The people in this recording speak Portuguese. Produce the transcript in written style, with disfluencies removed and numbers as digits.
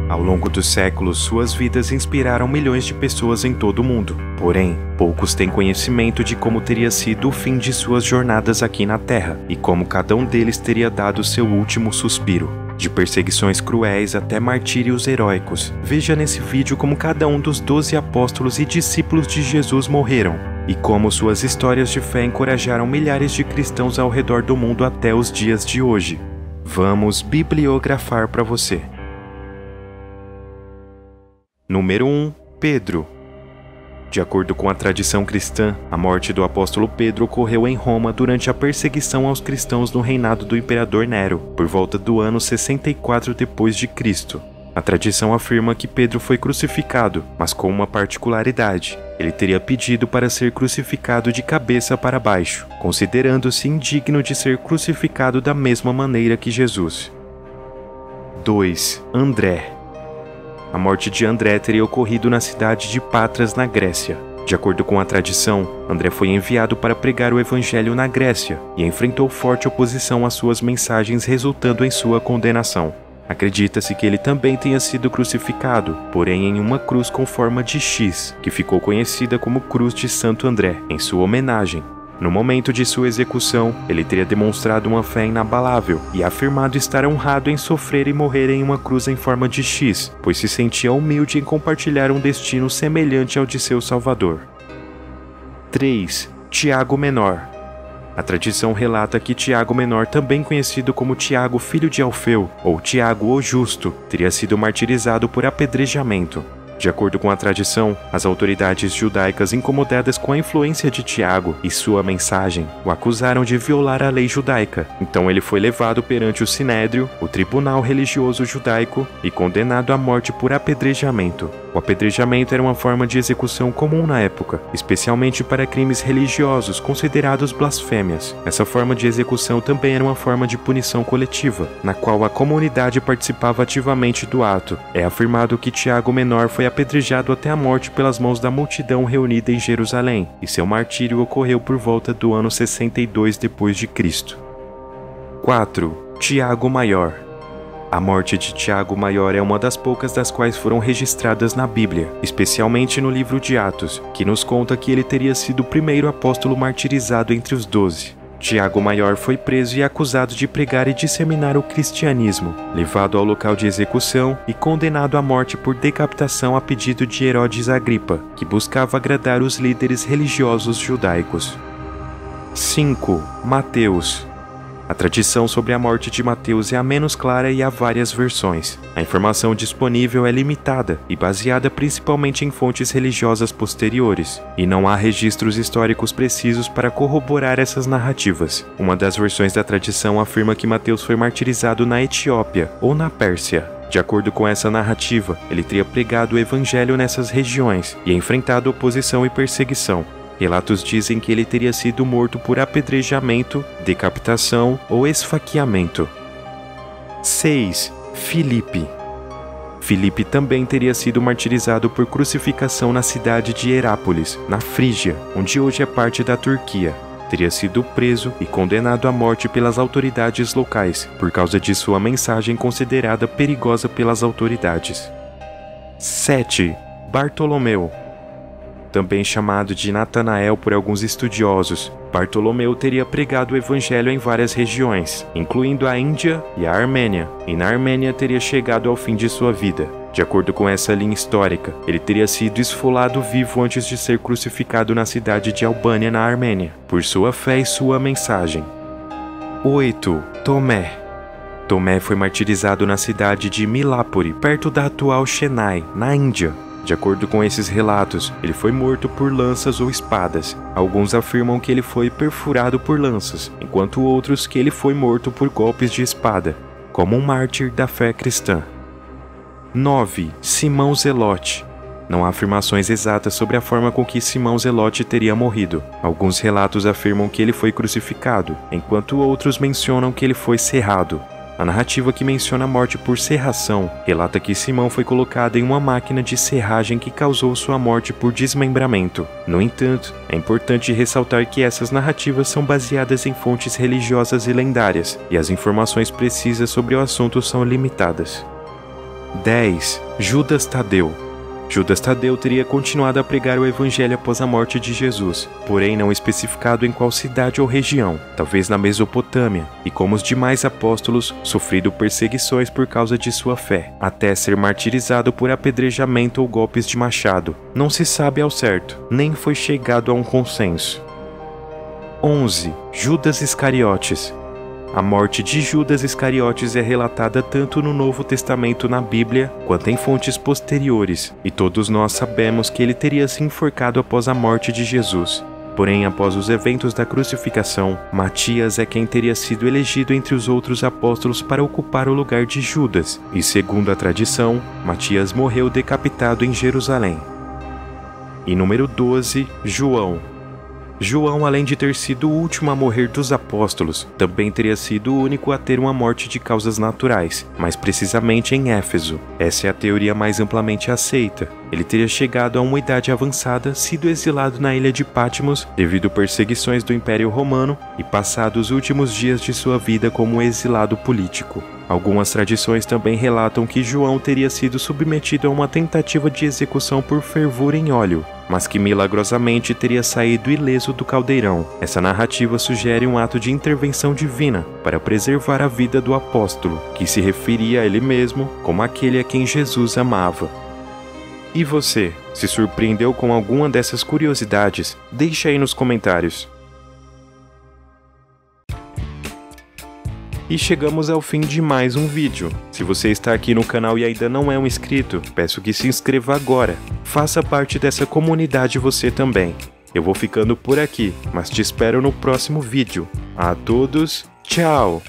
Ao longo dos séculos, suas vidas inspiraram milhões de pessoas em todo o mundo. Porém, poucos têm conhecimento de como teria sido o fim de suas jornadas aqui na Terra e como cada um deles teria dado seu último suspiro. De perseguições cruéis até martírios heróicos. Veja nesse vídeo como cada um dos 12 apóstolos e discípulos de Jesus morreram e como suas histórias de fé encorajaram milhares de cristãos ao redor do mundo até os dias de hoje. Vamos bibliografar para você. Número 1. Pedro. De acordo com a tradição cristã, a morte do apóstolo Pedro ocorreu em Roma durante a perseguição aos cristãos no reinado do imperador Nero, por volta do ano 64 d.C. A tradição afirma que Pedro foi crucificado, mas com uma particularidade. Ele teria pedido para ser crucificado de cabeça para baixo, considerando-se indigno de ser crucificado da mesma maneira que Jesus. 2. André. A morte de André teria ocorrido na cidade de Patras, na Grécia. De acordo com a tradição, André foi enviado para pregar o evangelho na Grécia e enfrentou forte oposição às suas mensagens, resultando em sua condenação. Acredita-se que ele também tenha sido crucificado, porém em uma cruz com forma de X, que ficou conhecida como Cruz de Santo André, em sua homenagem. No momento de sua execução, ele teria demonstrado uma fé inabalável e afirmado estar honrado em sofrer e morrer em uma cruz em forma de X, pois se sentia humilde em compartilhar um destino semelhante ao de seu Salvador. 3. Tiago Menor. A tradição relata que Tiago Menor, também conhecido como Tiago filho de Alfeu, ou Tiago o Justo, teria sido martirizado por apedrejamento. De acordo com a tradição, as autoridades judaicas, incomodadas com a influência de Tiago e sua mensagem, o acusaram de violar a lei judaica. Então ele foi levado perante o Sinédrio, o tribunal religioso judaico, e condenado à morte por apedrejamento. O apedrejamento era uma forma de execução comum na época, especialmente para crimes religiosos considerados blasfêmias. Essa forma de execução também era uma forma de punição coletiva, na qual a comunidade participava ativamente do ato. É afirmado que Tiago Menor foi apedrejado até a morte pelas mãos da multidão reunida em Jerusalém, e seu martírio ocorreu por volta do ano 62 d.C. 4. Tiago Maior. A morte de Tiago Maior é uma das poucas das quais foram registradas na Bíblia, especialmente no livro de Atos, que nos conta que ele teria sido o primeiro apóstolo martirizado entre os 12. Tiago Maior foi preso e acusado de pregar e disseminar o cristianismo, levado ao local de execução e condenado à morte por decapitação a pedido de Herodes Agripa, que buscava agradar os líderes religiosos judaicos. 5. Mateus. A tradição sobre a morte de Mateus é a menos clara e há várias versões. A informação disponível é limitada e baseada principalmente em fontes religiosas posteriores, e não há registros históricos precisos para corroborar essas narrativas. Uma das versões da tradição afirma que Mateus foi martirizado na Etiópia ou na Pérsia. De acordo com essa narrativa, ele teria pregado o evangelho nessas regiões e enfrentado oposição e perseguição. Relatos dizem que ele teria sido morto por apedrejamento, decapitação ou esfaqueamento. 6. Filipe. Filipe também teria sido martirizado por crucificação na cidade de Herápolis, na Frígia, onde hoje é parte da Turquia. Teria sido preso e condenado à morte pelas autoridades locais, por causa de sua mensagem considerada perigosa pelas autoridades. 7. Bartolomeu. Também chamado de Natanael por alguns estudiosos, Bartolomeu teria pregado o evangelho em várias regiões, incluindo a Índia e a Armênia, e na Armênia teria chegado ao fim de sua vida. De acordo com essa linha histórica, ele teria sido esfolado vivo antes de ser crucificado na cidade de Albânia, na Armênia, por sua fé e sua mensagem. 8. Tomé. Tomé foi martirizado na cidade de Milapore, perto da atual Chennai, na Índia. De acordo com esses relatos, ele foi morto por lanças ou espadas. Alguns afirmam que ele foi perfurado por lanças, enquanto outros que ele foi morto por golpes de espada, como um mártir da fé cristã. 9. Simão Zelote. Não há afirmações exatas sobre a forma com que Simão Zelote teria morrido. Alguns relatos afirmam que ele foi crucificado, enquanto outros mencionam que ele foi serrado. A narrativa que menciona a morte por serração relata que Simão foi colocado em uma máquina de serragem que causou sua morte por desmembramento. No entanto, é importante ressaltar que essas narrativas são baseadas em fontes religiosas e lendárias, e as informações precisas sobre o assunto são limitadas. 10. Judas Tadeu. Judas Tadeu teria continuado a pregar o evangelho após a morte de Jesus, porém não especificado em qual cidade ou região, talvez na Mesopotâmia, e como os demais apóstolos, sofrido perseguições por causa de sua fé, até ser martirizado por apedrejamento ou golpes de machado. Não se sabe ao certo, nem foi chegado a um consenso. 11. Judas Iscariotes. A morte de Judas Iscariotes é relatada tanto no Novo Testamento na Bíblia, quanto em fontes posteriores, e todos nós sabemos que ele teria se enforcado após a morte de Jesus. Porém, após os eventos da crucificação, Matias é quem teria sido elegido entre os outros apóstolos para ocupar o lugar de Judas, e segundo a tradição, Matias morreu decapitado em Jerusalém. E número 12, João. João, além de ter sido o último a morrer dos apóstolos, também teria sido o único a ter uma morte de causas naturais, mais precisamente em Éfeso. Essa é a teoria mais amplamente aceita. Ele teria chegado a uma idade avançada, sido exilado na ilha de Patmos devido a perseguições do Império Romano e passado os últimos dias de sua vida como exilado político. Algumas tradições também relatam que João teria sido submetido a uma tentativa de execução por fervura em óleo, mas que milagrosamente teria saído ileso do caldeirão. Essa narrativa sugere um ato de intervenção divina para preservar a vida do apóstolo, que se referia a ele mesmo como aquele a quem Jesus amava. E você, se surpreendeu com alguma dessas curiosidades? Deixa aí nos comentários. E chegamos ao fim de mais um vídeo. Se você está aqui no canal e ainda não é um inscrito, peço que se inscreva agora. Faça parte dessa comunidade você também. Eu vou ficando por aqui, mas te espero no próximo vídeo. A todos, tchau!